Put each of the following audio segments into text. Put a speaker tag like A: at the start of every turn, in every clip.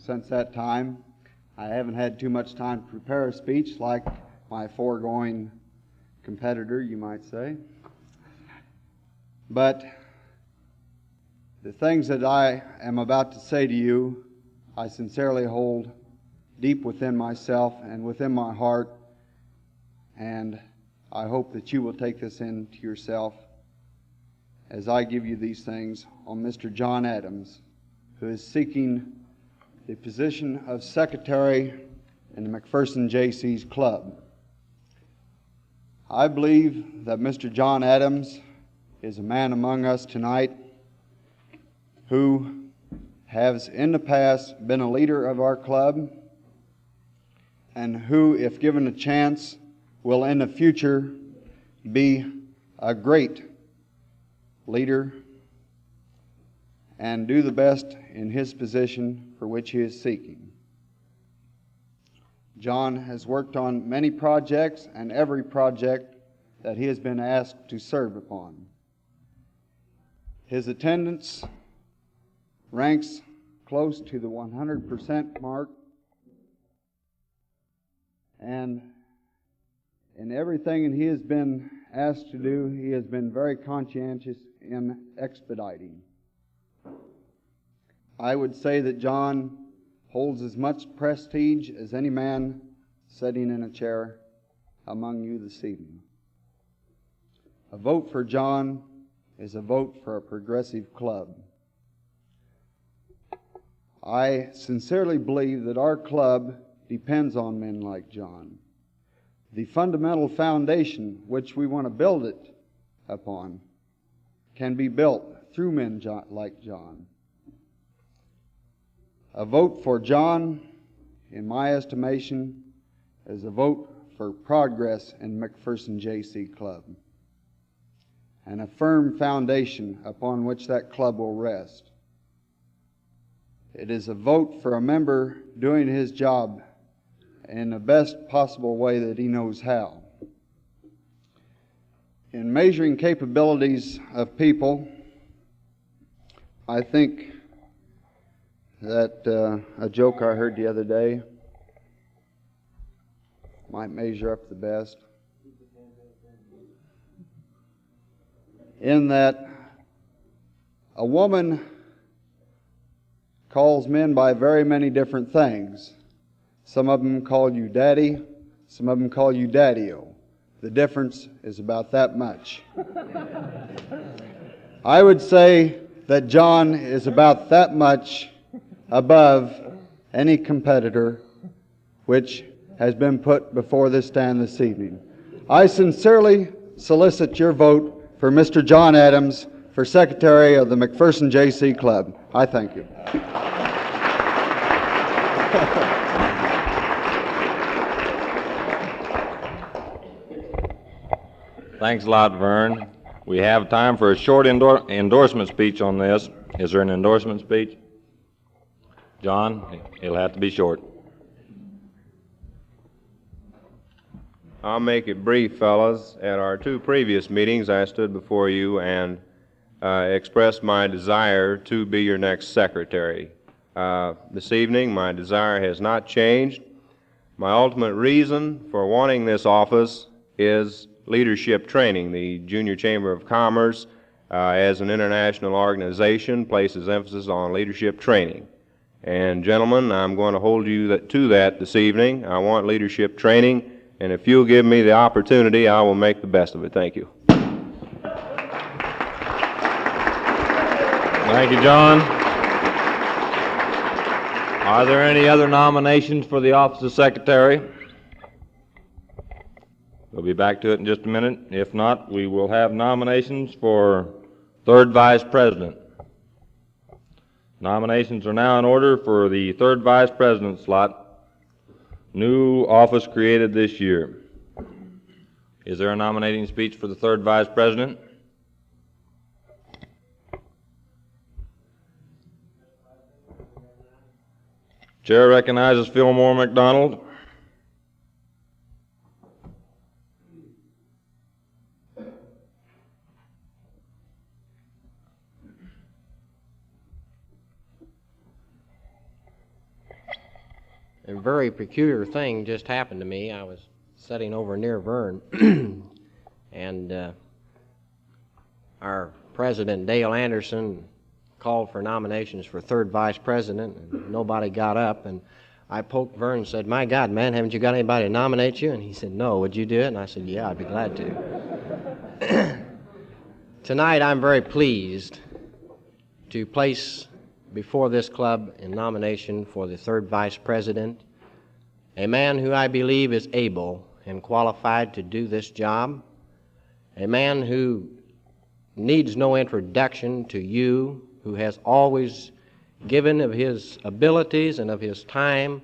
A: Since that time, I haven't had too much time to prepare a speech like my foregoing competitor, you might say. But the things that I am about to say to you, I sincerely hold deep within myself and within my heart, and I hope that you will take this into yourself as I give you these things on Mr. John Adams, who is seeking the position of secretary in the McPherson J.C.'s club. I believe that Mr. John Adams is a man among us tonight who has in the past been a leader of our club and who, if given a chance, will in the future be a great leader and do the best in his position for which he is seeking. John has worked on many projects and every project that he has been asked to serve upon. His attendance ranks close to the 100% mark, and in everything he has been asked to do, he has been very conscientious in expediting. I would say that John holds as much prestige as any man sitting in a chair among you this evening. A vote for John is a vote for a progressive club. I sincerely believe that our club depends on men like John. The fundamental foundation which we want to build it upon can be built through men like John. A vote for John, in my estimation, is a vote for progress in McPherson J.C. Club and a firm foundation upon which that club will rest. It is a vote for a member doing his job in the best possible way that he knows how. In measuring capabilities of people, I think that a joke I heard the other day might measure up the best. In that a woman calls men by very many different things. Some of them call you daddy, some of them call you daddy-o. The difference is about that much. I would say that John is about that much above any competitor which has been put before this stand this evening. I sincerely solicit your vote for Mr. John Adams for Secretary of the McPherson J.C. Club. I thank you.
B: Thanks a lot, Vern. We have time for a short endorsement speech on this. Is there an endorsement speech? John, it'll have to be short.
C: I'll make it brief, fellas. At our two previous meetings, I stood before you and expressed my desire to be your next secretary. This evening, my desire has not changed. My ultimate reason for wanting this office is leadership training. The Junior Chamber of Commerce, as an international organization, places emphasis on leadership training. And gentlemen, I'm going to hold you to that this evening. I want leadership training, and if you'll give me the opportunity, I will make the best of it. Thank you.
B: Thank you, John. Are there any other nominations for the office of secretary? We'll be back to it in just a minute. If not, we will have nominations for third vice president. Nominations are now in order for the third vice president slot, new office created this year. Is there a nominating speech for the third vice president? Chair recognizes Fillmore McDonald.
D: very peculiar thing just happened to me. I was sitting over near Vern, and our president, Dale Anderson, called for nominations for third vice president, and nobody got up. And I poked Vern and said, "My God, man, haven't you got anybody to nominate you?" And he said, "No, would you do it?" And I said, "Yeah, I'd be glad to." Tonight, I'm very pleased to place before this club in nomination for the third vice president a man who I believe is able and qualified to do this job, a man who needs no introduction to you, who has always given of his abilities and of his time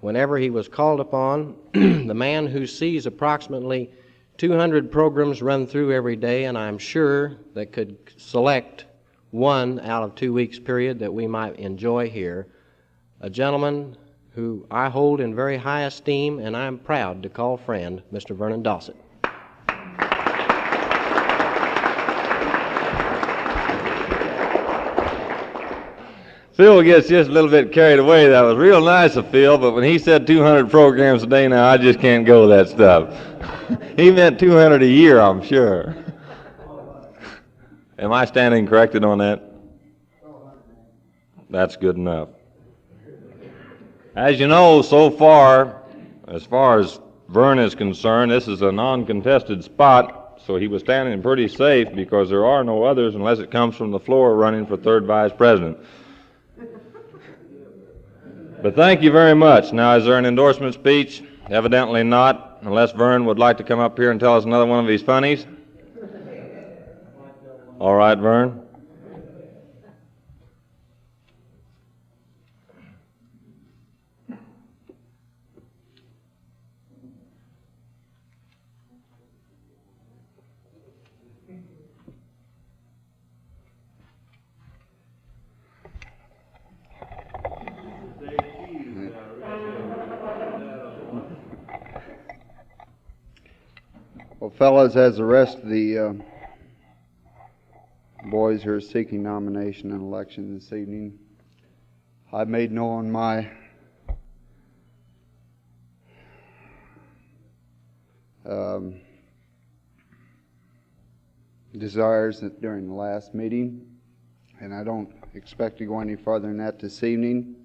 D: whenever he was called upon, the man who sees approximately 200 programs run through every day, and I'm sure that could select one out of 2 weeks period that we might enjoy here, a gentleman who I hold in very high esteem and I'm proud to call friend, Mr. Vernon Dossett.
B: Phil gets just a little bit carried away. That was real nice of Phil, but when he said 200 programs a day now, I just can't go that stuff. He meant 200 a year, I'm sure. Am I standing corrected on that? That's good enough. As you know, so far as Vern is concerned, this is a non-contested spot, so he was standing pretty safe because there are no others unless it comes from the floor running for third vice president. But thank you very much. Now, is there an endorsement speech? Evidently not, unless Vern would like to come up here and tell us another one of his funnies. All right, Vern.
A: Well, fellas, as the rest of the boys who are seeking nomination and election this evening, I've made known my desires during the last meeting, and I don't expect to go any farther than that this evening,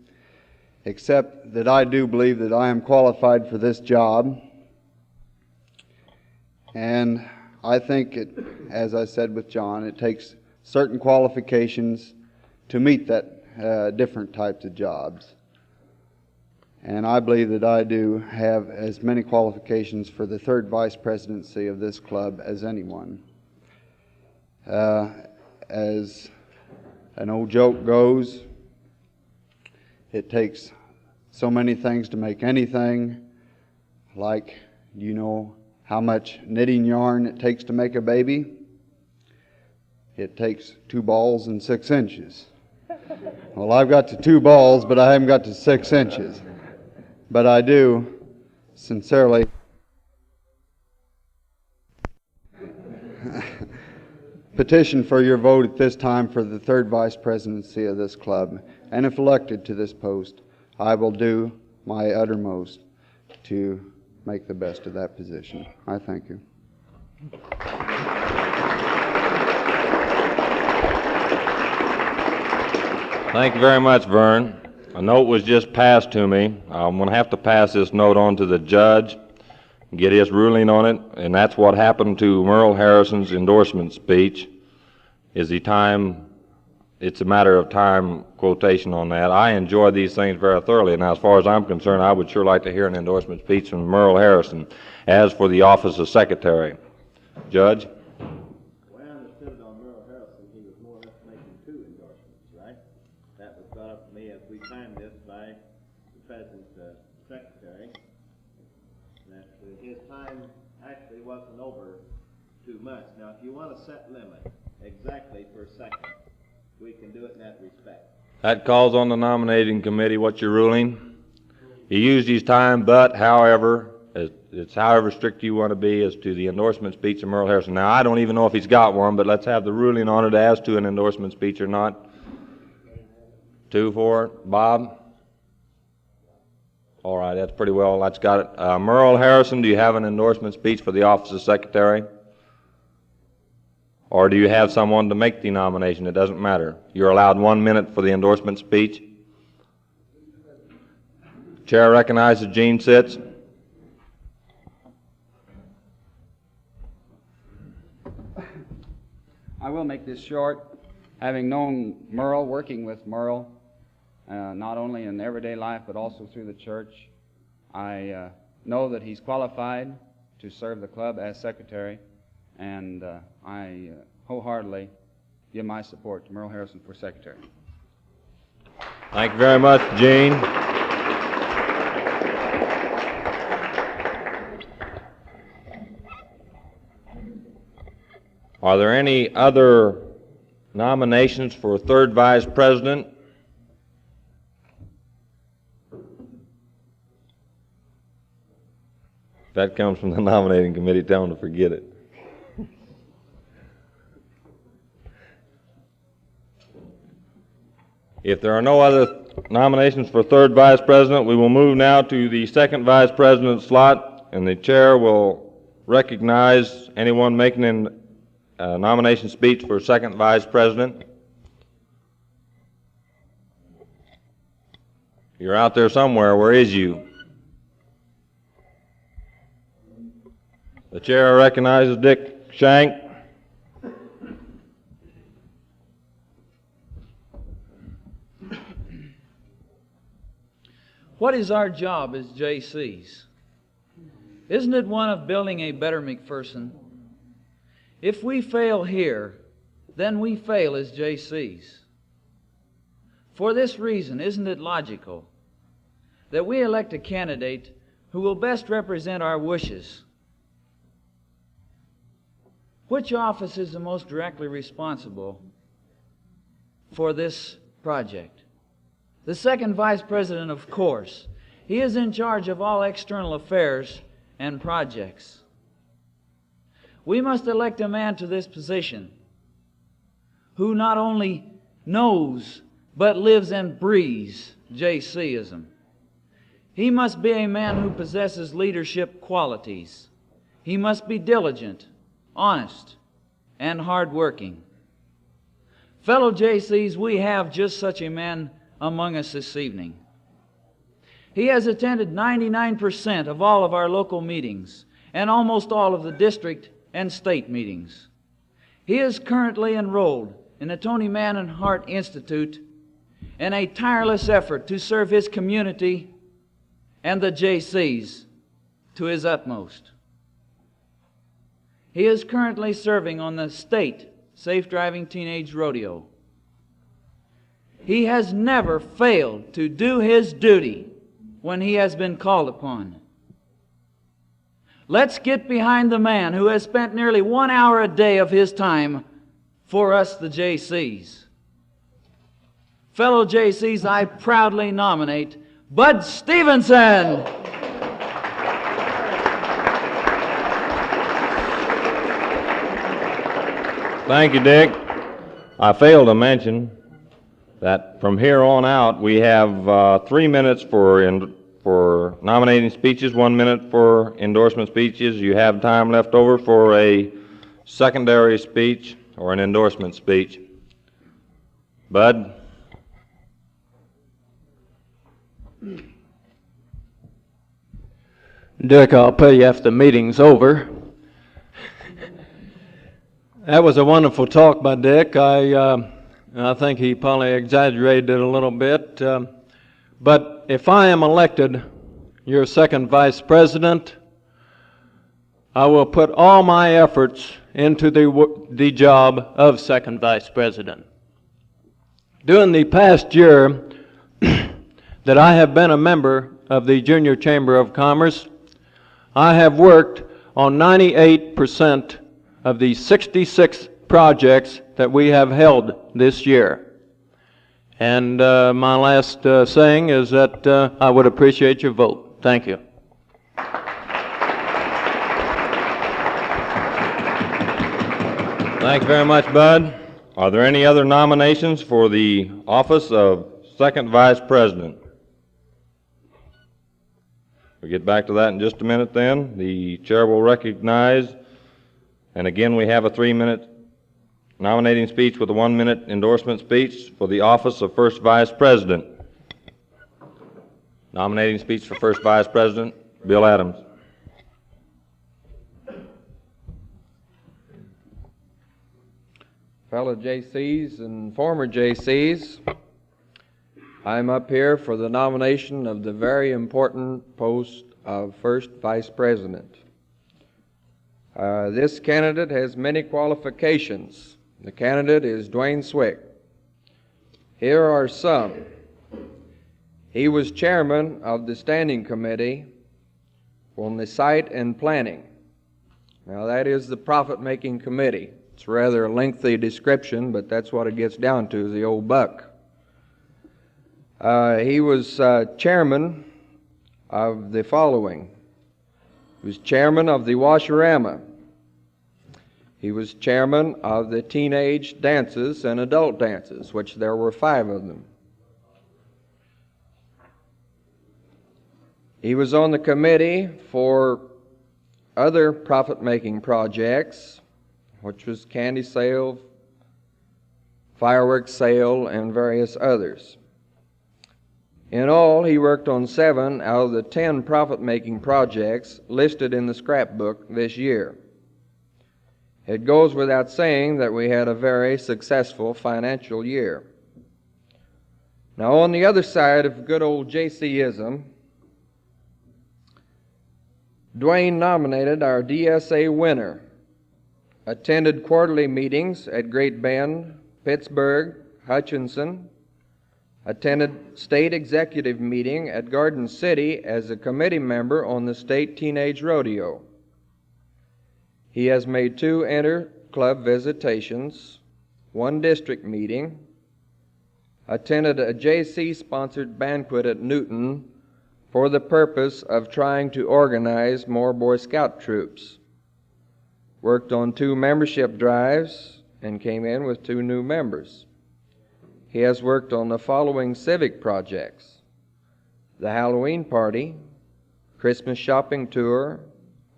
A: except that I do believe that I am qualified for this job. And I think, as I said with John, it takes certain qualifications to meet that different types of jobs. And I believe that I do have as many qualifications for the third vice presidency of this club as anyone. As an old joke goes, it takes so many things to make anything, like, you know, how much knitting yarn it takes to make a baby? It takes 2 balls and 6 inches. Well, I've got to 2 balls, but I haven't got to 6 inches. But I do sincerely petition for your vote at this time for the third vice presidency of this club. And if elected to this post, I will do my uttermost to make the best of that position. I thank you.
B: Thank you very much, Vern. A note was just passed to me. I'm going to have to pass this note on to the judge, get his ruling on it, and that's what happened to Merle Harrison's endorsement speech. It's a matter of time quotation on that. I enjoy these things very thoroughly. Now, as far as I'm concerned, I would sure like to hear an endorsement speech from Merle Harrison. As for the office of secretary, Judge?
E: Well, I understood it on Merle Harrison, he was more or less making 2 endorsements, right? That was brought up to me as we signed this by the President's secretary, that his time actually wasn't over 2 months. Now, if you want a set limit exactly per second, we can do it in that respect.
B: That calls on the nominating committee. What's your ruling? He used his time, but however, it's however strict you want to be as to the endorsement speech of Merle Harrison. Now, I don't even know if he's got one, but let's have the ruling on it as to an endorsement speech or not. 2 for it. Bob? All right, that's pretty well, that's got it. Merle Harrison, do you have an endorsement speech for the office of secretary? Or do you have someone to make the nomination? It doesn't matter. You're allowed 1 minute for the endorsement speech. Chair recognizes Gene Sitz.
F: I will make this short. Having known Merle, working with Merle, not only in everyday life but also through the church, I know that he's qualified to serve the club as secretary, and I wholeheartedly give my support to Merle Harrison for secretary.
B: Thank you very much, Gene. Are there any other nominations for third vice president? If that comes from the nominating committee, tell them to forget it. If there are no other nominations for third vice president, we will move now to the second vice president slot, and the chair will recognize anyone making a nomination speech for second vice president. You're out there somewhere. Where is you? The chair recognizes Dick Shank.
G: What is our job as JCs? Isn't it one of building a better McPherson? If we fail here, then we fail as JCs. For this reason, isn't it logical that we elect a candidate who will best represent our wishes? Which office is the most directly responsible for this project? The second vice president, of course. He is in charge of all external affairs and projects. We must elect a man to this position who not only knows but lives and breathes JCism. He must be a man who possesses leadership qualities. He must be diligent, honest, and hardworking. Fellow JCs, we have just such a man among us this evening. He has attended 99% of all of our local meetings and almost all of the district and state meetings. He is currently enrolled in the Tony Mann and Hart Institute in a tireless effort to serve his community and the JCs to his utmost. He is currently serving on the state Safe Driving Teenage Rodeo. He has never failed to do his duty when he has been called upon. Let's get behind the man who has spent nearly 1 hour a day of his time for us, the JCs. Fellow JCs, I proudly nominate Bud Stevenson.
B: Thank you, Dick. I failed to mention that from here on out we have 3 minutes for nominating speeches, 1 minute for endorsement speeches. You have time left over for a secondary speech or an endorsement speech. Bud?
H: Dick, I'll pay you after the meeting's over. That was a wonderful talk by Dick. I think he probably exaggerated it a little bit. But if I am elected your second vice president, I will put all my efforts into the job of second vice president. During the past year that I have been a member of the Junior Chamber of Commerce, I have worked on 98% of the 66 projects that we have held this year. And my last saying is that I would appreciate your vote. Thank you.
B: Thanks very much, Bud. Are there any other nominations for the office of second vice president? We'll get back to that in just a minute then. The chair will recognize, and again we have a 3-minute nominating speech with a 1-minute endorsement speech for the office of First Vice President. Nominating speech for First Vice President, Bill Adams.
I: Fellow JCs and former JCs, I'm up here for the nomination of the very important post of First Vice President. This candidate has many qualifications. The candidate is Dwayne Swick. Here are some. He was chairman of the standing committee on the site and planning. Now that is the profit-making committee. It's a rather lengthy description, but that's what it gets down to, the old buck. He was chairman of the following. He was chairman of the Washerama. He was chairman of the teenage dances and adult dances, which there were 5 of them. He was on the committee for other profit-making projects, which was candy sale, fireworks sale, and various others. In all, he worked on 7 out of the 10 profit-making projects listed in the scrapbook this year. It goes without saying that we had a very successful financial year. Now, on the other side of good old JCism, Dwayne nominated our DSA winner, attended quarterly meetings at Great Bend, Pittsburgh, Hutchinson, attended state executive meeting at Garden City as a committee member on the state teenage rodeo. He has made 2 inter-club visitations, 1 district meeting, attended a JC-sponsored banquet at Newton for the purpose of trying to organize more Boy Scout troops, worked on 2 membership drives, and came in with 2 new members. He has worked on the following civic projects: the Halloween party, Christmas shopping tour,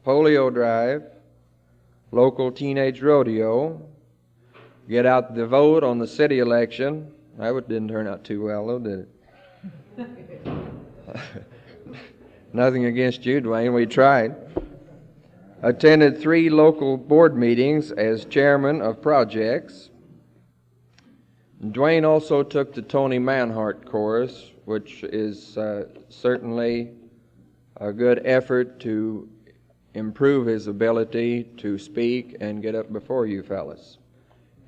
I: polio drive, local teenage rodeo, get out the vote on the city election. That didn't turn out too well, though, did it? Nothing against you, Dwayne, we tried. Attended 3 local board meetings as chairman of projects. Dwayne also took the Tony Manhart course, which is certainly a good effort to improve his ability to speak and get up before you fellas.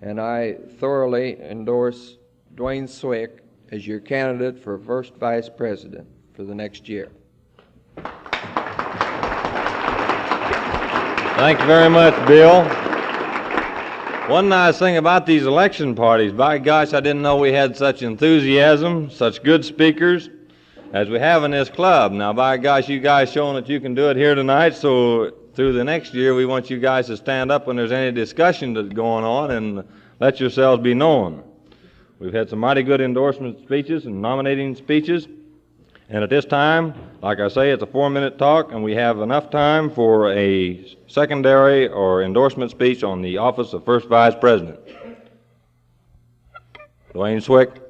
I: And I thoroughly endorse Dwayne Swick as your candidate for First Vice President for the next year.
B: Thank you very much, Bill. One nice thing about these election parties, by gosh, I didn't know we had such enthusiasm, such good speakers as we have in this club. Now, by gosh, you guys showing that you can do it here tonight, so through the next year we want you guys to stand up when there's any discussion that's going on and let yourselves be known. We've had some mighty good endorsement speeches and nominating speeches. And at this time, like I say, it's a 4-minute talk, and we have enough time for a secondary or endorsement speech on the office of First Vice President. Dwayne Swick.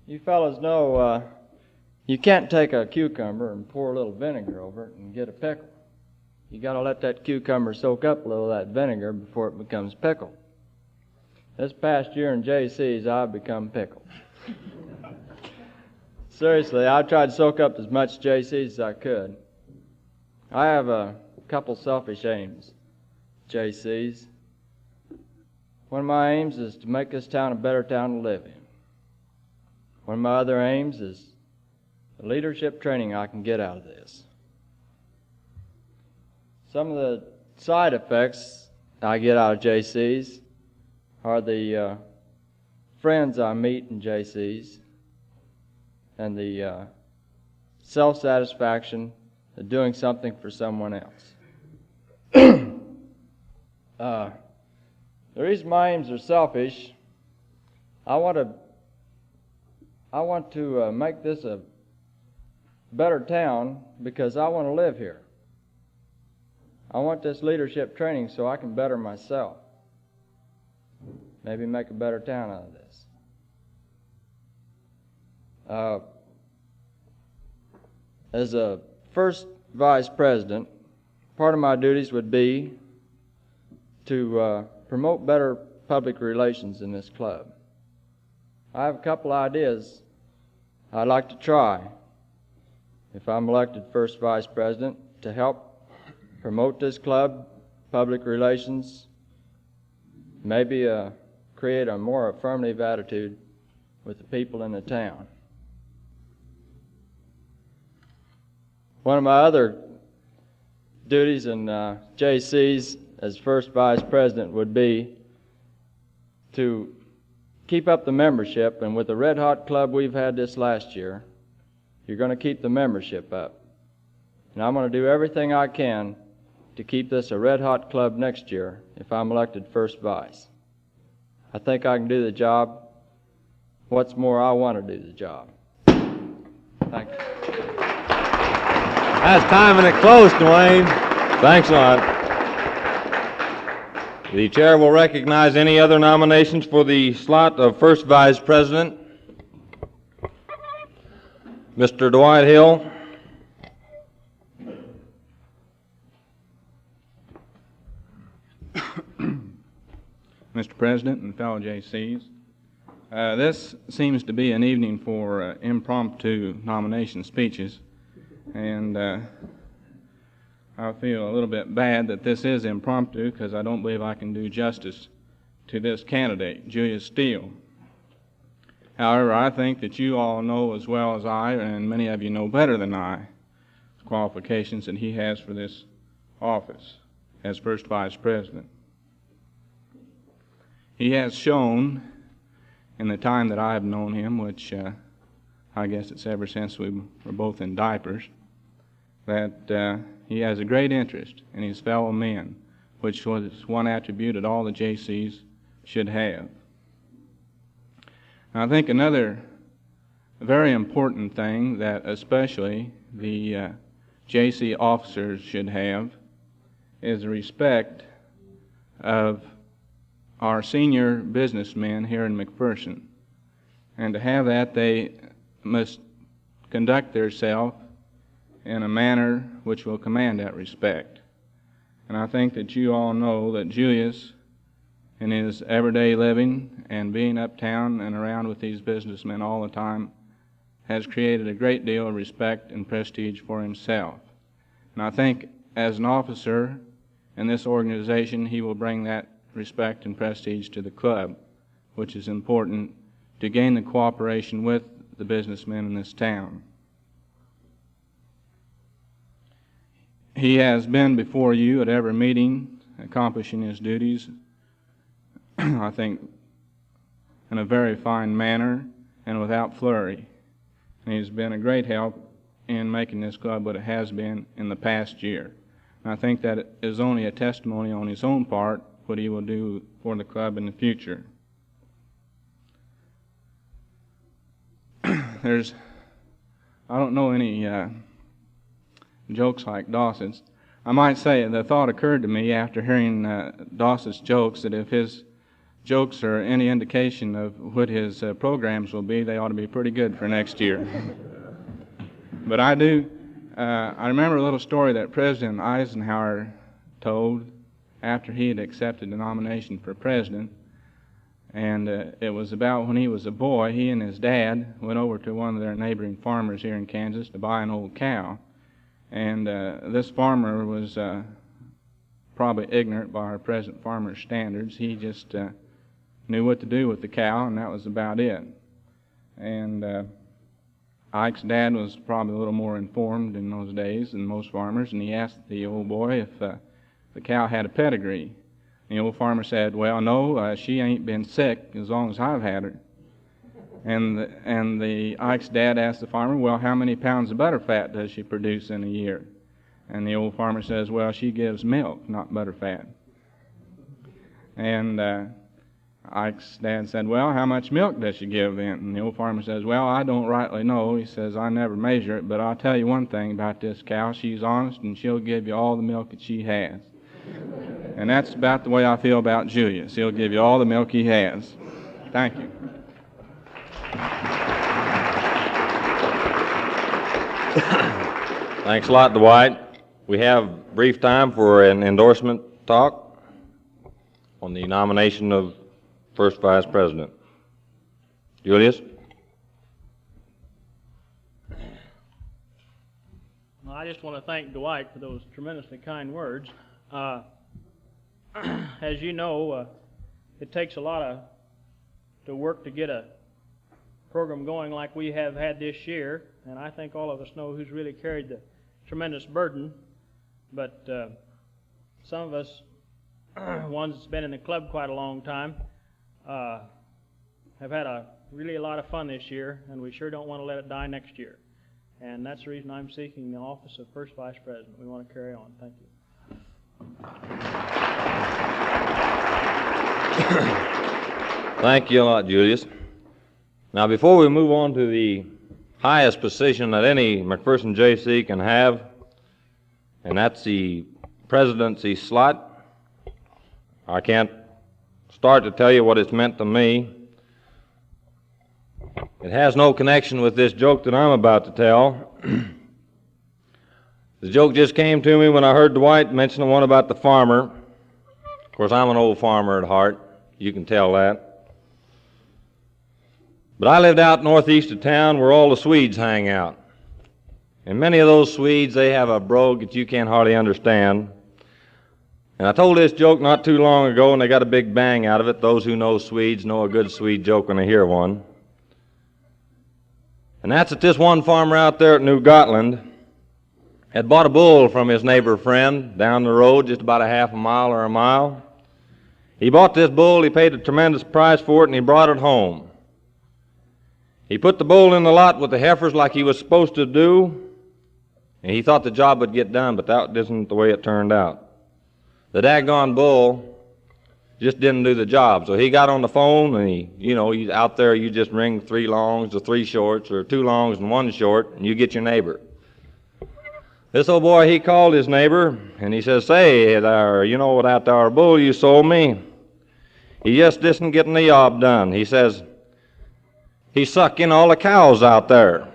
J: You fellas know you can't take a cucumber and pour a little vinegar over it and get a pickle. You got to let that cucumber soak up a little of that vinegar before it becomes pickled. This past year in JC's, I've become pickled. Seriously, I tried to soak up as much JC's as I could. I have a couple selfish aims, JC's. One of my aims is to make this town a better town to live in. One of my other aims is the leadership training I can get out of this. Some of the side effects I get out of JC's are the friends I meet in JC's and the self-satisfaction of doing something for someone else. The reason my aims are selfish, I want to make this a better town because I want to live here. I want this leadership training so I can better myself. Maybe make a better town out of this. As a first vice president, part of my duties would be to promote better public relations in this club. I have a couple ideas I'd like to try, if I'm elected first vice president, to help promote this club, public relations, maybe create a more affirmative attitude with the people in the town. One of my other duties in JC's as first vice president would be to keep up the membership, and with the Red Hot Club we've had this last year, you're going to keep the membership up. And I'm going to do everything I can to keep this a Red Hot Club next year if I'm elected first vice. I think I can do the job. What's more, I want to do the job. Thank you.
B: That's timing it close, Dwayne. Thanks a lot. The chair will recognize any other nominations for the slot of first vice president. Mr. Dwight Hill.
K: Mr. President and fellow JCs, this seems to be an evening for impromptu nomination speeches, and I feel a little bit bad that this is impromptu because I don't believe I can do justice to this candidate, Julius Steele. However, I think that you all know as well as I, and many of you know better than I, the qualifications that he has for this office as first vice president. He has shown in the time that I have known him, which I guess it's ever since we were both in diapers, that he has a great interest in his fellow men, which was one attribute that all the JCs should have. And I think another very important thing that especially the JC officers should have is the respect of our senior businessmen here in McPherson. And to have that, they must conduct themselves in a manner which will command that respect. And I think that you all know that Julius, in his everyday living and being uptown and around with these businessmen all the time, has created a great deal of respect and prestige for himself. And I think as an officer in this organization, he will bring that respect and prestige to the club, which is important to gain the cooperation with the businessmen in this town. He has been before you at every meeting, accomplishing his duties, I think, in a very fine manner and without flurry. And he's been a great help in making this club what it has been in the past year. And I think that is only a testimony on his own part what he will do for the club in the future. I don't know any jokes like Dawson's. I might say the thought occurred to me after hearing Dawson's jokes that if his jokes are any indication of what his programs will be, they ought to be pretty good for next year. But I remember a little story that President Eisenhower told after he had accepted the nomination for president, and it was about when he was a boy. He and his dad went over to one of their neighboring farmers here in Kansas to buy an old cow, and this farmer was probably ignorant by our present farmer's standards. He just knew what to do with the cow, and that was about it. And Ike's dad was probably a little more informed in those days than most farmers, and he asked the old boy if the cow had a pedigree. The old farmer said, "Well, no, she ain't been sick as long as I've had her." And the Ike's dad asked the farmer, "Well, how many pounds of butter fat does she produce in a year?" And the old farmer says, well, she gives milk, not butterfat. And Ike's dad said, well, how much milk does she give then? And the old farmer says, well, I don't rightly know. He says, I never measure it, but I'll tell you one thing about this cow. She's honest, and she'll give you all the milk that she has. And that's about the way I feel about Julius. He'll give you all the milk he has. Thank you.
B: Thanks a lot, Dwight. We have brief time for an endorsement talk on the nomination of first vice president. Julius?
L: Well, I just want to thank Dwight for those tremendously kind words. As you know, it takes a lot to work to get a program going like we have had this year, and I think all of us know who's really carried the tremendous burden. But some of us, ones that's been in the club quite a long time, have had really a lot of fun this year, and we sure don't want to let it die next year. And that's the reason I'm seeking the office of First Vice President. We want to carry on. Thank you.
B: Thank you a lot, Julius. Now, before we move on to the highest position that any McPherson JC can have, and that's the presidency slot, I can't start to tell you what it's meant to me. It has no connection with this joke that I'm about to tell. The joke just came to me when I heard Dwight mention the one about the farmer. Of course, I'm an old farmer at heart. You can tell that. But I lived out northeast of town where all the Swedes hang out. And many of those Swedes, they have a brogue that you can't hardly understand. And I told this joke not too long ago, and they got a big bang out of it. Those who know Swedes know a good Swede joke when they hear one. And that's that this one farmer out there at New Gotland had bought a bull from his neighbor friend down the road, just about a half a mile or a mile. He bought this bull, he paid a tremendous price for it, and he brought it home. He put the bull in the lot with the heifers like he was supposed to do, and he thought the job would get done, but that isn't the way it turned out. The daggone bull just didn't do the job. So he got on the phone, and he's out there, you just ring 3 longs or 3 shorts, or 2 longs and 1 short, and you get your neighbor. This old boy, he called his neighbor, and he says, say, there, you know that there bull you sold me? He just isn't getting the job done. He says, he's sucking all the cows out there.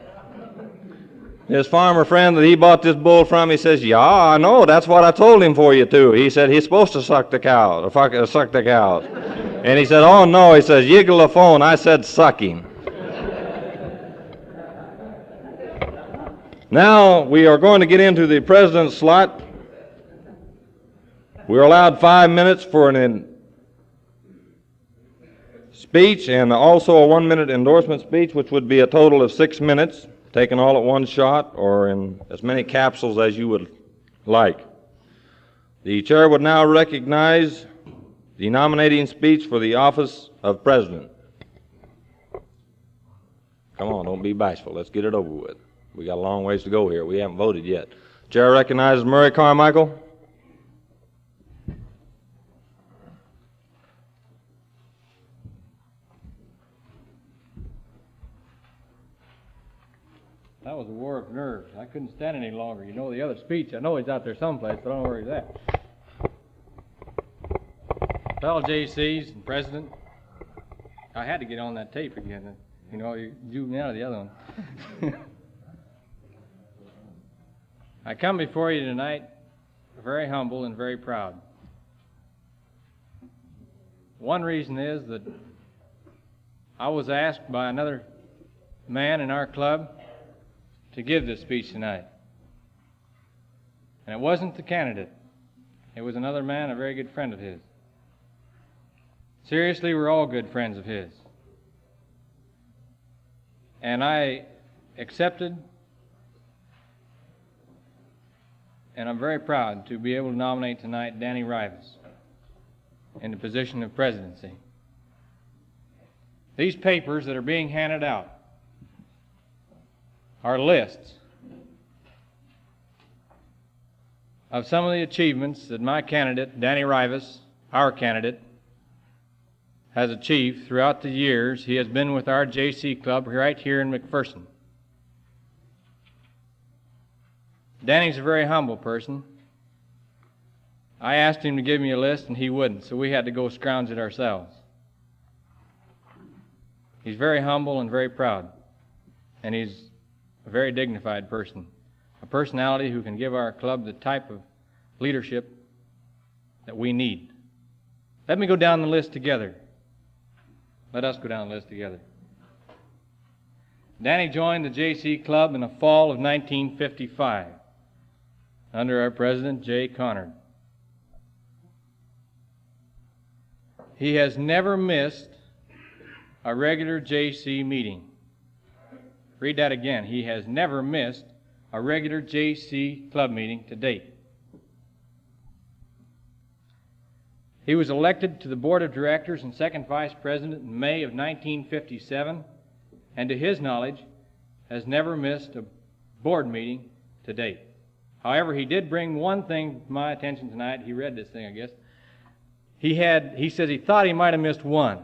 B: His farmer friend that he bought this bull from, he says, yeah, I know, that's what I told him for you too. He said, he's supposed to suck the cows, suck the cows. And he said, oh no, he says, yiggle the phone, I said sucking. Now we are going to get into the president's slot. We're allowed 5 minutes for an speech and also a 1-minute endorsement speech, which would be a total of 6 minutes, taken all at one shot or in as many capsules as you would like. The chair would now recognize the nominating speech for the office of president. Come on, don't be bashful. Let's get it over with. We got a long ways to go here. We haven't voted yet. Chair recognizes Murray Carmichael.
J: That was a war of nerves. I couldn't stand any longer. You know the other speech. I know he's out there someplace, but I don't know where he's at. Fellow JCs and President, I had to get on that tape again. You know, you drew me out of the other one. I come before you tonight very humble and very proud. One reason is that I was asked by another man in our club to give this speech tonight. And it wasn't the candidate. It was another man, a very good friend of his. Seriously, we're all good friends of his. And I accepted, and I'm very proud to be able to nominate tonight Danny Rivas in the position of presidency. These papers that are being handed out are lists of some of the achievements that my candidate, Danny Rivas, our candidate, has achieved throughout the years he has been with our J.C. Club right here in McPherson. Danny's a very humble person. I asked him to give me a list and he wouldn't, so we had to go scrounge it ourselves. He's very humble and very proud, and he's a very dignified person, a personality who can give our club the type of leadership that we need. Let me go down the list together. Let us go down the list together. Danny joined the J.C. Club in the fall of 1955 under our president, Jay Conard. He has never missed a regular J.C. meeting. Read that again. He has never missed a regular J.C. Club meeting to date. He was elected to the Board of Directors and second vice president in May of 1957, and to his knowledge, has never missed a board meeting to date. However, he did bring one thing to my attention tonight. He read this thing, I guess. He says he thought he might have missed one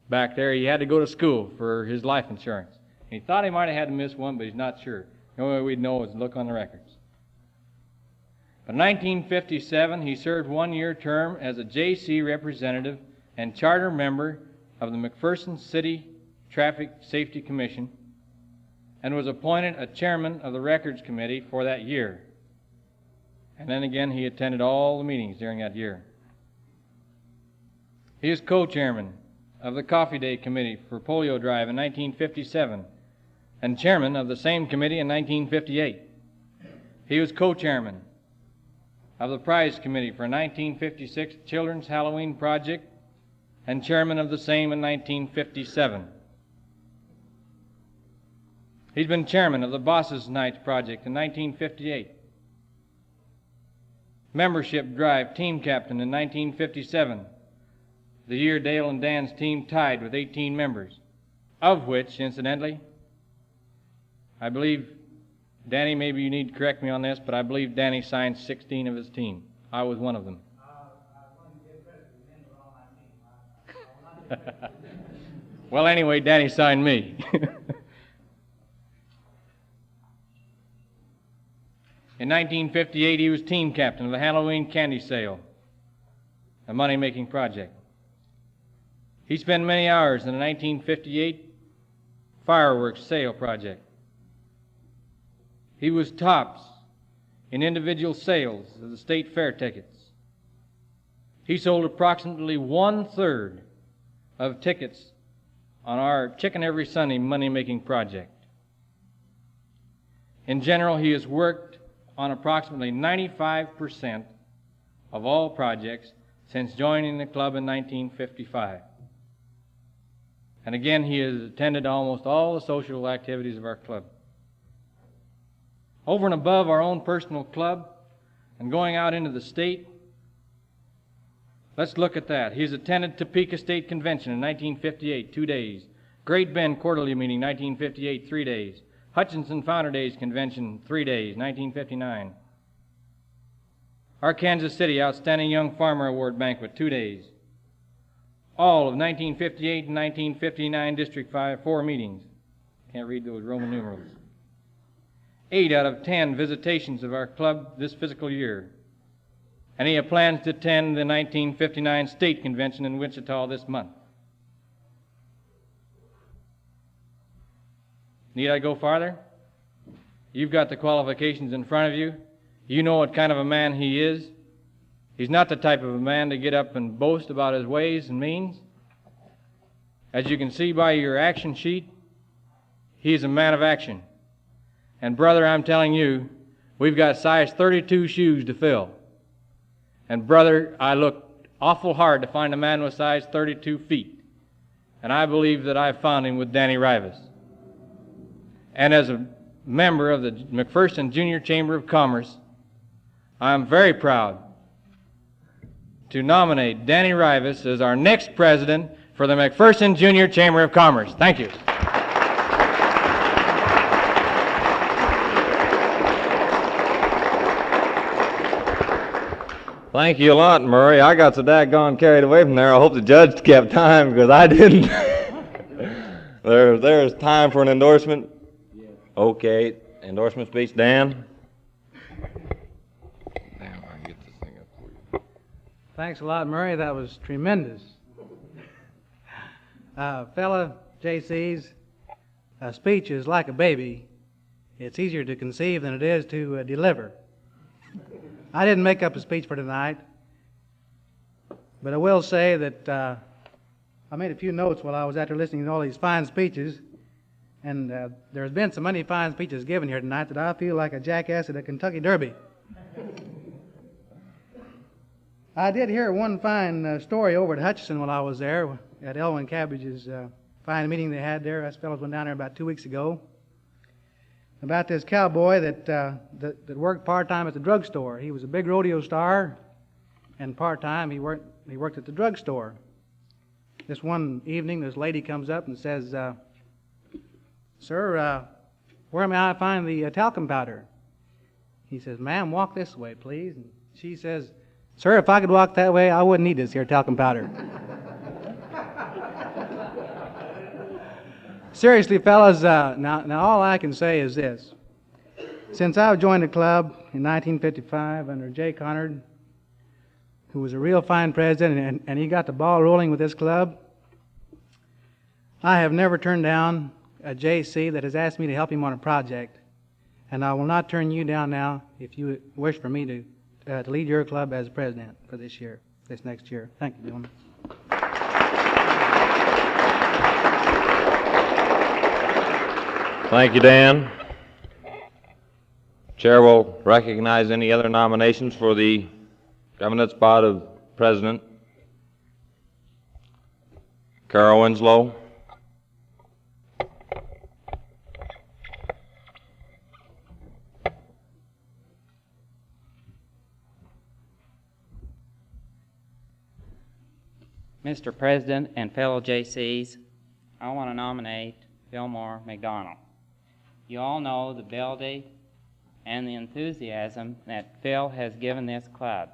J: back there. He had to go to school for his life insurance. And he thought he might have had to miss one, but he's not sure. The only way we'd know is to look on the records. In 1957, he served one-year term as a J.C. representative and charter member of the McPherson City Traffic Safety Commission and was appointed a chairman of the Records Committee for that year. And then again, he attended all the meetings during that year. He is co-chairman of the Coffee Day Committee for Polio Drive in 1957 and chairman of the same committee in 1958. He was co-chairman of the Prize Committee for 1956 Children's Halloween Project and chairman of the same in 1957. He's been chairman of the Bosses Nights Project in 1958. Membership Drive team captain in 1957, the year Dale and Dan's team tied with 18 members, of which, incidentally, I believe, Danny, maybe you need to correct me on this, but I believe Danny signed 16 of his team. I was one of them. Well, anyway, Danny signed me. In 1958, he was team captain of the Halloween candy sale, a money-making project. He spent many hours in the 1958 fireworks sale project. He was tops in individual sales of the state fair tickets. He sold approximately 1/3 of tickets on our Chicken Every Sunday money-making project. In general, he has worked on approximately 95% of all projects since joining the club in 1955. And again, he has attended almost all the social activities of our club. Over and above our own personal club and going out into the state, let's look at that. He's attended Topeka State Convention in 1958, 2 days. Great Bend Quarterly Meeting, 1958, 3 days. Hutchinson Founder Days Convention, 3 days, 1959. Our Kansas City Outstanding Young Farmer Award Banquet, 2 days. All of 1958 and 1959 District 4 meetings. Can't read those Roman numerals. 8 out of 10 visitations of our club this fiscal year. And he plans to attend the 1959 State Convention in Wichita this month. Need I go farther? You've got the qualifications in front of you. You know what kind of a man he is. He's not the type of a man to get up and boast about his ways and means. As you can see by your action sheet, he's a man of action. And brother, I'm telling you, we've got size 32 shoes to fill. And brother, I looked awful hard to find a man with size 32 feet. And I believe that I've found him with Danny Rivas. And as a member of the McPherson Junior Chamber of Commerce, I'm very proud to nominate Danny Rivas as our next president for the McPherson Junior Chamber of Commerce. Thank you.
B: Thank you a lot, Murray. I got so daggone carried away from there. I hope the judge kept time because I didn't. There's time for an endorsement? Okay. Endorsement speech, Dan?
M: Thanks a lot, Murray. That was tremendous. Fella JC's speech is like a baby. It's easier to conceive than it is to deliver. I didn't make up a speech for tonight, but I will say that I made a few notes while I was after listening to all these fine speeches, and there's been so many fine speeches given here tonight that I feel like a jackass at a Kentucky Derby. I did hear one fine story over at Hutchinson while I was there at Elwyn Cabbage's fine meeting they had there. Us fellows went down there about 2 weeks ago. About this cowboy that worked part-time at the drugstore. He was a big rodeo star, and part-time he worked at the drugstore. This one evening, this lady comes up and says, "Sir, where may I find the talcum powder?" He says, "Ma'am, walk this way, please." And she says, "Sir, if I could walk that way, I wouldn't need this here talcum powder." Seriously, fellas, now all I can say is this. Since I've joined the club in 1955 under Jay Conard, who was a real fine president, and he got the ball rolling with this club, I have never turned down a JC that has asked me to help him on a project, and I will not turn you down now if you wish for me to lead your club as president for this next year. Thank you, gentlemen.
B: Thank you, Dan. Chair will recognize any other nominations for the eminent spot of president. Carol Winslow.
N: Mr. President and fellow JCs, I want to nominate Fillmore McDonald. You all know the ability and the enthusiasm that Phil has given this club.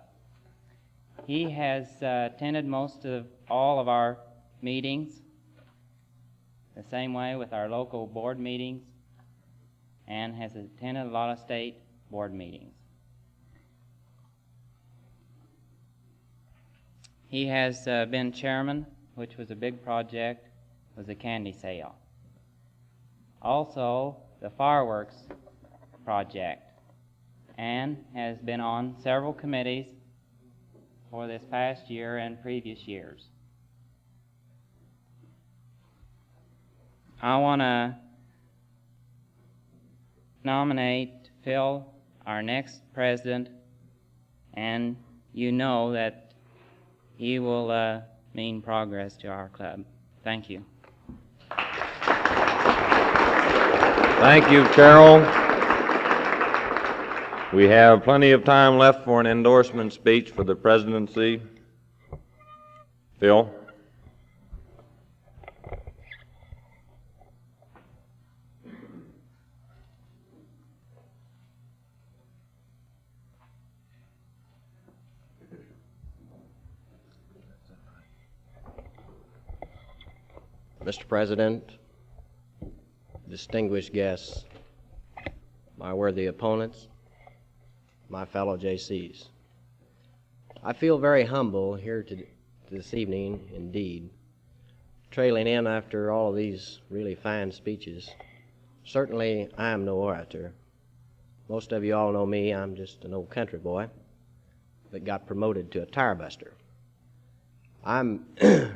N: He has attended most of all of our meetings, the same way with our local board meetings, and has attended a lot of state board meetings. He has been chairman, which was a big project, was a candy sale. Also, the fireworks project, and has been on several committees for this past year and previous years. I want to nominate Phil, our next president, and you know that he will mean progress to our club. Thank you.
B: Thank you, Carol. We have plenty of time left for an endorsement speech for the presidency. Phil?
D: Mr. President, distinguished guests, my worthy opponents, my fellow JCs. I feel very humble here this evening, indeed, trailing in after all of these really fine speeches. Certainly, I am no orator. Most of you all know me. I'm just an old country boy that got promoted to a tire buster. I'm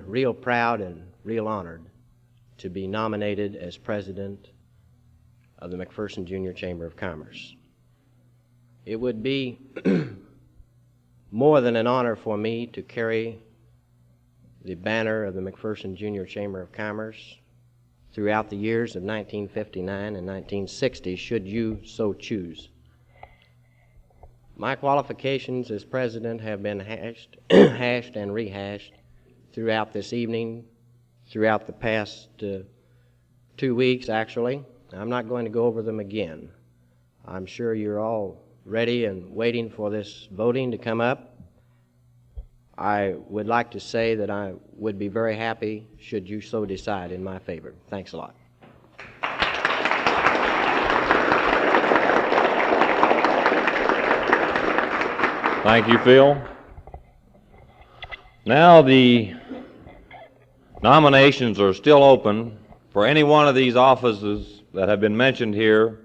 D: real proud and real honored to be nominated as president of the McPherson Junior Chamber of Commerce. It would be more than an honor for me to carry the banner of the McPherson Junior Chamber of Commerce throughout the years of 1959 and 1960, should you so choose. My qualifications as president have been hashed and rehashed throughout this evening, throughout the past 2 weeks, actually. I'm not going to go over them again. I'm sure you're all ready and waiting for this voting to come up. I would like to say that I would be very happy should you so decide in my favor. Thanks a lot.
B: Thank you, Phil. Now the nominations are still open for any one of these offices that have been mentioned here.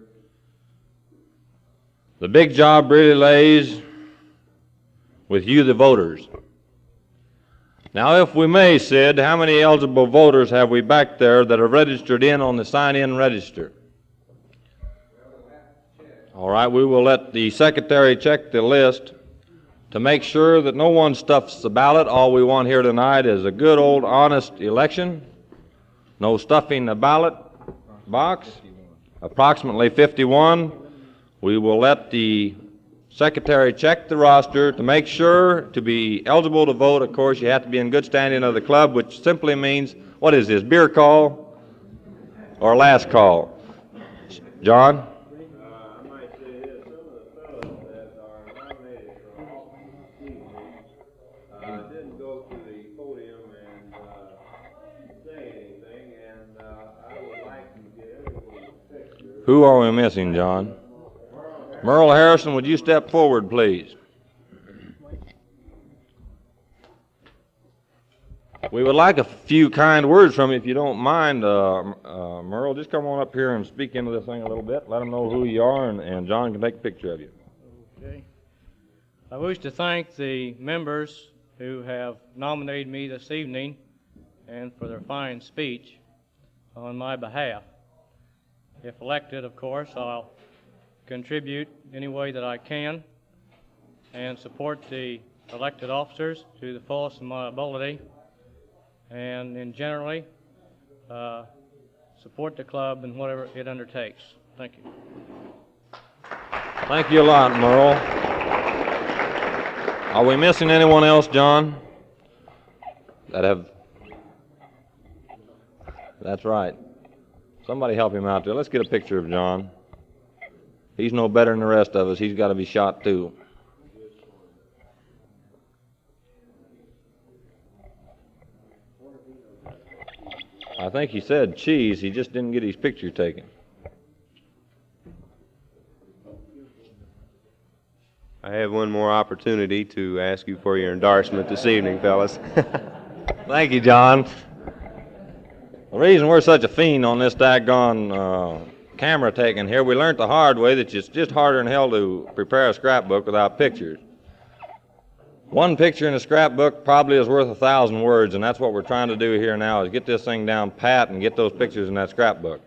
B: The big job really lays with you, the voters. Now, if we may, Sid, how many eligible voters have we back there that are registered in on the sign-in register? All right, we will let the secretary check the list to make sure that no one stuffs the ballot. All we want here tonight is a good old honest election. No stuffing the ballot box. Approximately 51. We will let the secretary check the roster to make sure to be eligible to vote. Of course, you have to be in good standing of the club, which simply means, what is this, beer call or last call? John?
C: I might say this, some of the fellows that are nominated for office this evening didn't go to the podium and say anything, and I would like to get everyone's picture.
B: Who are we missing, John? Merle Harrison, would you step forward, please? We would like a few kind words from you, if you don't mind, Merle. Just come on up here and speak into this thing a little bit. Let them know who you are, and John can take a picture of you.
L: Okay. I wish to thank the members who have nominated me this evening and for their fine speech on my behalf. If elected, of course, I'll contribute any way that I can and support the elected officers to the fullest of my ability, and in generally support the club in whatever it undertakes. Thank you.
B: Thank you a lot, Merle. Are we missing anyone else, John? That's right. Somebody help him out there. Let's get a picture of John. He's no better than the rest of us. He's got to be shot too. I think he said cheese. He just didn't get his picture taken.
C: I have one more opportunity to ask you for your endorsement this evening, fellas.
B: Thank you, John. The reason we're such a fiend on this daggone camera taking here, we learned the hard way that it's just harder than hell to prepare a scrapbook without pictures. One picture in a scrapbook probably is worth 1,000 words, and that's what we're trying to do here now, is get this thing down pat and get those pictures in that scrapbook.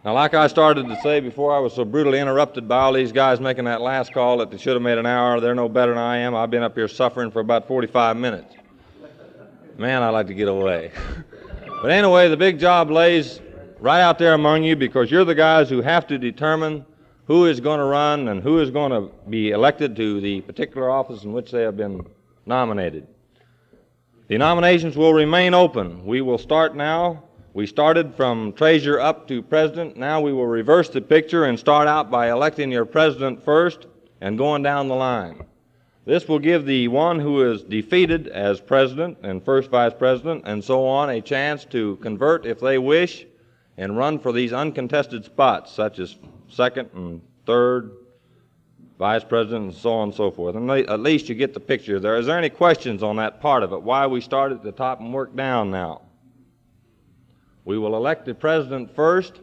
B: Now, like I started to say before I was so brutally interrupted by all these guys making that last call that they should have made an hour, they're no better than I am. I've been up here suffering for about 45 minutes. Man, I'd like to get away. But anyway, the big job lays right out there among you, because you're the guys who have to determine who is going to run and who is going to be elected to the particular office in which they have been nominated. The nominations will remain open. We will start now. We started from treasurer up to president. Now we will reverse the picture and start out by electing your president first and going down the line. This will give the one who is defeated as president and first vice president and so on a chance to convert if they wish and run for these uncontested spots, such as second and third vice president and so on and so forth. And at least you get the picture there. Is there any questions on that part of it? Why we start at the top and work down now? We will elect the president first,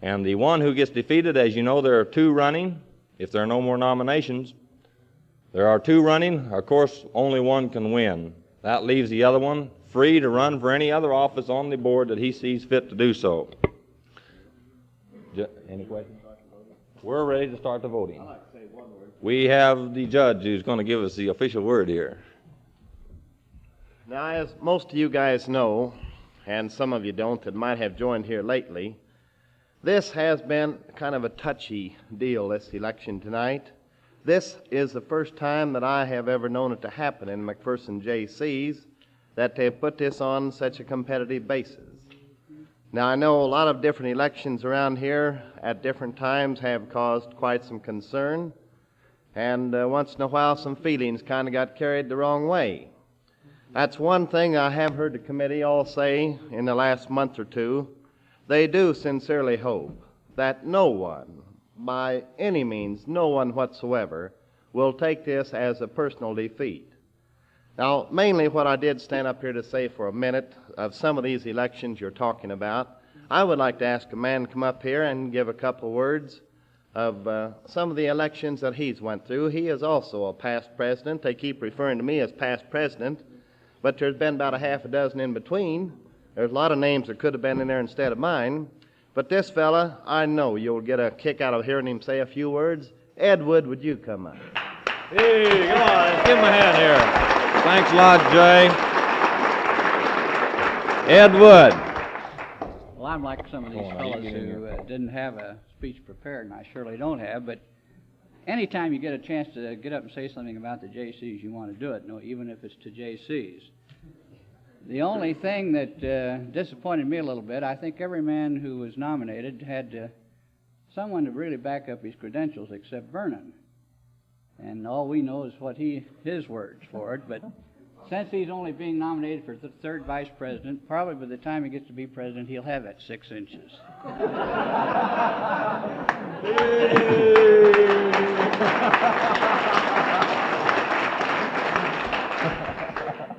B: and the one who gets defeated, as you know, there are two running. If there are no more nominations, there are two running. Of course, only one can win. That leaves the other one free to run for any other office on the board that he sees fit to do so. Any questions? We're ready to start the voting.
E: I'd like to say one word.
B: We have the judge who's going to give us the official word here.
E: Now, as most of you guys know, and some of you don't that might have joined here lately, this has been kind of a touchy deal, this election tonight. This is the first time that I have ever known it to happen in McPherson JCs, that they have put this on such a competitive basis. Now, I know a lot of different elections around here at different times have caused quite some concern, And once in a while, some feelings kind of got carried the wrong way. That's one thing I have heard the committee all say in the last month or two. They do sincerely hope that no one, by any means, no one whatsoever, will take this as a personal defeat. Now, mainly what I did stand up here to say for a minute of some of these elections you're talking about, I would like to ask a man to come up here and give a couple words of some of the elections that he's went through. He is also a past president. They keep referring to me as past president, but there's been about a half a dozen in between. There's a lot of names that could have been in there instead of mine. But this fella, I know you'll get a kick out of hearing him say a few words. Ed Wood, would you come up?
B: Hey, come on, let's give him a hand here. Thanks a lot, Jay. Ed Wood.
O: Well, I'm like some of these fellows who didn't have a speech prepared, and I surely don't have, but anytime you get a chance to get up and say something about the JCs, you want to do it, even if it's to JCs. The only thing that disappointed me a little bit, I think every man who was nominated had someone to really back up his credentials except Vernon. And all we know is what his words for it, but since he's only being nominated for the third vice president, probably by the time he gets to be president, he'll have that 6 inches.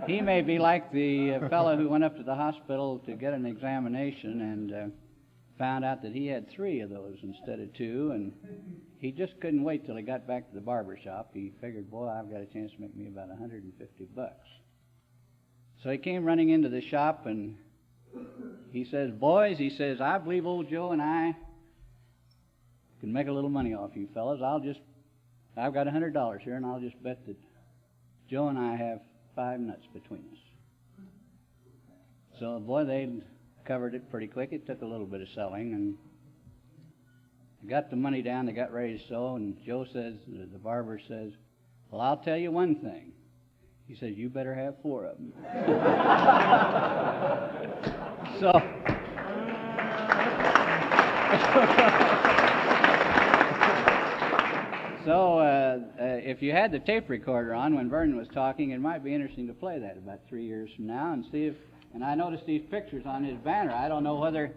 O: He may be like the fellow who went up to the hospital to get an examination and found out that he had 3 of those instead of 2, and he just couldn't wait till he got back to the barber shop. He figured, boy, I've got a chance to make me about $150. So he came running into the shop, and he says, boys, he says, I believe old Joe and I can make a little money off you fellas. I've got $100 here, and I'll just bet that Joe and I have 5 nuts between us. So, boy, they covered it pretty quick. It took a little bit of selling, and they got the money down. They got ready to sew, and Joe says, the barber says, well, I'll tell you one thing. He says, you better have 4 of them. If you had the tape recorder on when Vernon was talking, it might be interesting to play that about 3 years from now and see if, and I noticed these pictures on his banner. I don't know whether,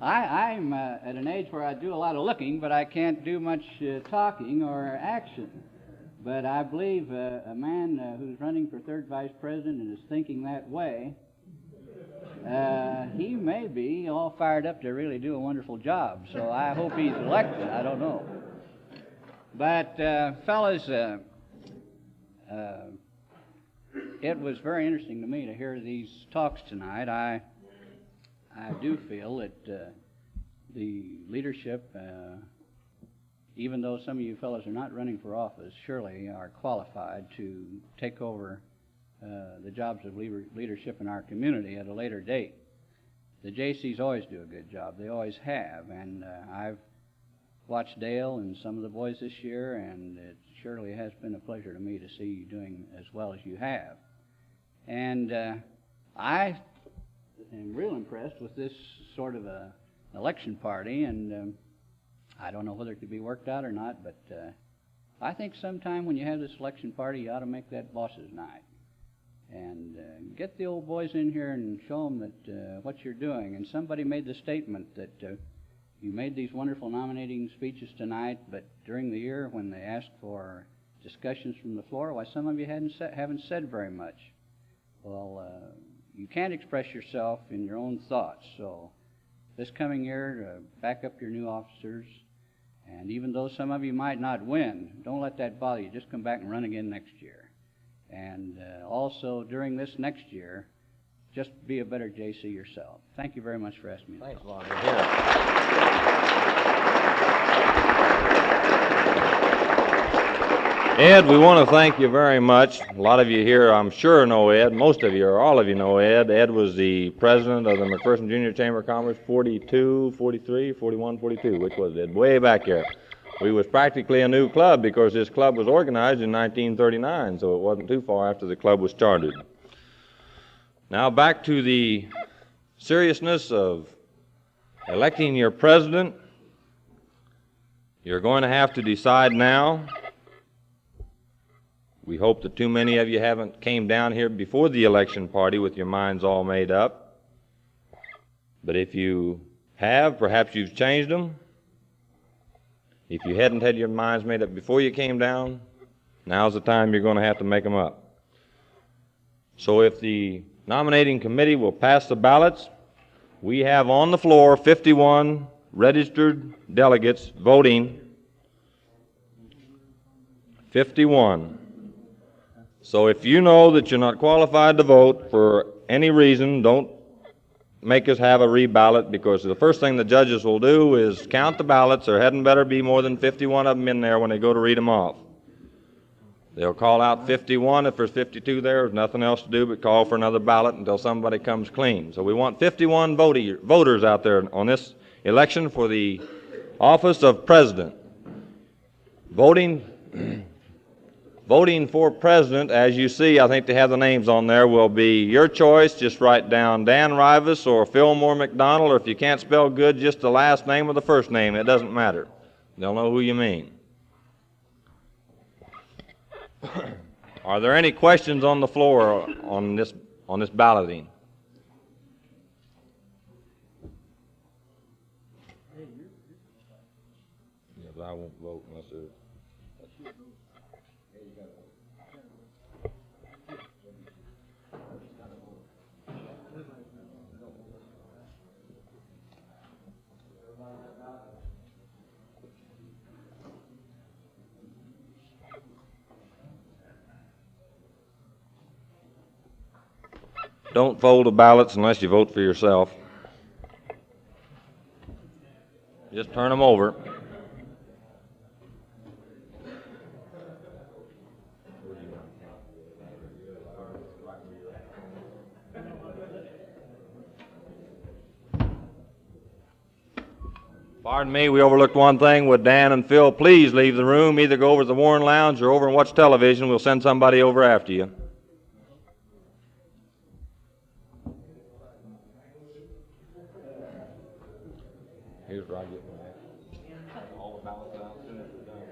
O: I'm at an age where I do a lot of looking, but I can't do much talking or action. But I believe a man who's running for third vice president and is thinking that way, he may be all fired up to really do a wonderful job. So I hope he's elected. I don't know. But fellas, it was very interesting to me to hear these talks tonight. I do feel that the leadership, even though some of you fellows are not running for office, surely are qualified to take over the jobs of leadership in our community at a later date. The JCs always do a good job. They always have. And I've watched Dale and some of the boys this year, and it surely has been a pleasure to me to see you doing as well as you have. And I am real impressed with this sort of a election party, and I don't know whether it could be worked out or not, but I think sometime when you have this election party, you ought to make that boss's night. And get the old boys in here and show them that what you're doing. And somebody made the statement that you made these wonderful nominating speeches tonight, but during the year when they asked for discussions from the floor, why some of you haven't said very much. Well, you can't express yourself in your own thoughts, so this coming year, back up your new officers, and even though some of you might not win, don't let that bother you. Just come back and run again next year. And also, during this next year, just be a better JC yourself. Thank you very much for asking me.
D: Thanks a lot.
B: Ed, we want to thank you very much. A lot of you here, I'm sure, know Ed. Most of you, or all of you, know Ed. Ed was the president of the McPherson Junior Chamber of Commerce 42, 43, 41, 42, which was it, way back here. We was practically a new club because this club was organized in 1939, so it wasn't too far after the club was started. Now back to the seriousness of electing your president. You're going to have to decide now We hope that too many of you haven't came down here before the election party with your minds all made up. But if you have, perhaps you've changed them. If you hadn't had your minds made up before you came down, now's the time you're going to have to make them up. So if the nominating committee will pass the ballots, we have on the floor 51 registered delegates voting. 51. So if you know that you're not qualified to vote for any reason, don't make us have a reballot, because the first thing the judges will do is count the ballots. There hadn't better be more than 51 of them in there when they go to read them off. They'll call out 51. If there's 52 there's nothing else to do but call for another ballot until somebody comes clean. So we want 51 voters out there on this election for the office of president. Voting for president, as you see, I think they have the names on there, will be your choice. Just write down Dan Rivas or Fillmore McDonald, or if you can't spell good, just the last name or the first name. It doesn't matter. They'll know who you mean. Are there any questions on the floor on this balloting? Yeah, but I won't vote unless there's... Don't fold the ballots unless you vote for yourself. Just turn them over. Pardon me, we overlooked one thing. Would Dan and Phil please leave the room, either go over to the Warren Lounge or over and watch television. We'll send somebody over after you. Here's where I get all the ballots out as soon as we're done.